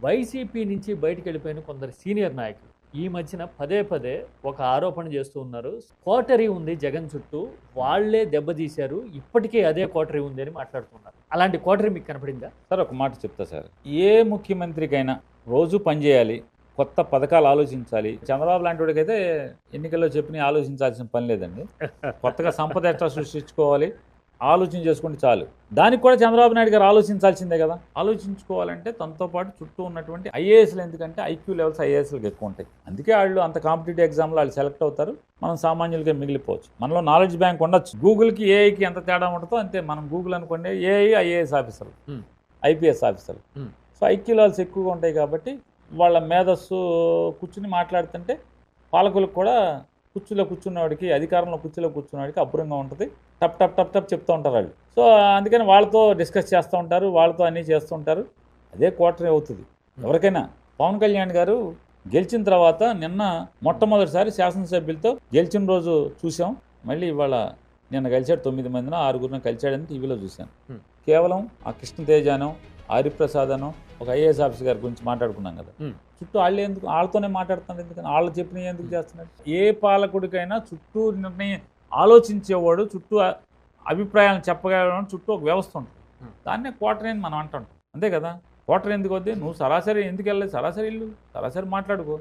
YCP నుంచి బయటికి వెళ్ళిపోయిన కొందరు సీనియర్ నాయకులు ఈ మధ్యన పదే పదే ఒక ఆరోపణ చేస్తూ ఉన్నారు. కోటరీ ఉంది జగన్ చుట్టూ, వాళ్లే దెబ్బతీశారు, ఇప్పటికే అదే కోటరీ ఉంది అని మాట్లాడుతున్నారు. అలాంటి కోటరీ మీకు కనపడిందా? సార్ ఒక మాట చెప్తా సార్, ఏ ముఖ్యమంత్రికైనా రోజు పనిచేయాలి, కొత్త పథకాలు ఆలోచించాలి. చంద్రబాబు లాంటి వాడికైతే ఎన్నికల్లో చెప్పిన ఆలోచించాల్సిన పని లేదండి. కొత్తగా సంపద ఎట్లా సృష్టించుకోవాలి ఆలోచన చేసుకుంటే చాలు. దానికి కూడా చంద్రబాబు నాయుడు గారు ఆలోచించాల్సిందే కదా. ఆలోచించుకోవాలంటే తనతో పాటు చుట్టూ ఉన్నటువంటి ఐఏఎస్లు, ఎందుకంటే ఐక్యూ లెవెల్స్ ఐఏఎస్లకు ఎక్కువ ఉంటాయి. అందుకే వాళ్ళు అంత కాంపిటేటివ్ ఎగ్జామ్లో వాళ్ళు సెలెక్ట్ అవుతారు. మనం సామాన్యులుగా మిగిలిపోవచ్చు. మనలో నాలెడ్జ్ బ్యాంక్ ఉండొచ్చు. గూగుల్కి ఏఐకి ఎంత తేడా ఉంటుందో అంతే. మనం గూగుల్ అనుకోండి, ఏఐ ఐఏఎస్ ఆఫీసర్లు, ఐపీఎస్ ఆఫీసర్లు. సో ఐక్యూ లెవెల్స్ ఎక్కువగా ఉంటాయి కాబట్టి వాళ్ళ మేధస్సు కూర్చుని మాట్లాడుతుంటే పాలకులకు కూడా కుర్చీలో కూర్చున్నవాడికి, అధికారంలో కుర్చీలో కూర్చున్నవాడికి అబ్బురంగా ఉంటుంది. టప్ టప్ టప్ టప్ చెప్తూ ఉంటారు వాళ్ళు. సో అందుకని వాళ్ళతో డిస్కస్ చేస్తూ ఉంటారు, వాళ్ళతో అన్నీ చేస్తూ ఉంటారు. అదే క్వార్టరీ అవుతుంది ఎవరికైనా. పవన్ కళ్యాణ్ గారు గెలిచిన తర్వాత నిన్న మొట్టమొదటిసారి శాసనసభ్యులతో గెలిచిన రోజు చూసాం. మళ్ళీ ఇవాళ నిన్న కలిశాడు, 9 మందినో 6గురినో కలిశాడని టీవీలో చూశాను. కేవలం ఆ కృష్ణతేజానో హరిప్రసాదనో ఒక ఐఏఎస్ ఆఫీసర్ గారి గురించి మాట్లాడుకున్నాం కదా. చుట్టూ వాళ్ళతోనే మాట్లాడుతున్నారు. ఎందుకని వాళ్ళు చెప్పినవి ఎందుకు చేస్తున్నారు? ఏ పాలకుడికైనా చుట్టూ నిర్ణయం ఆలోచించేవాడు, చుట్టూ అభిప్రాయాలను చెప్పగలడం, చుట్టూ ఒక వ్యవస్థ ఉంటుంది. దాన్నే క్వార్టర్ అని మనం అంటాం. అంతే కదా. క్వార్టర్ ఎందుకు వద్దే? నువ్వు సరాసరి ఎందుకు వెళ్ళలేదు? సరాసరి ఇల్లు, సరాసరి మాట్లాడుకో.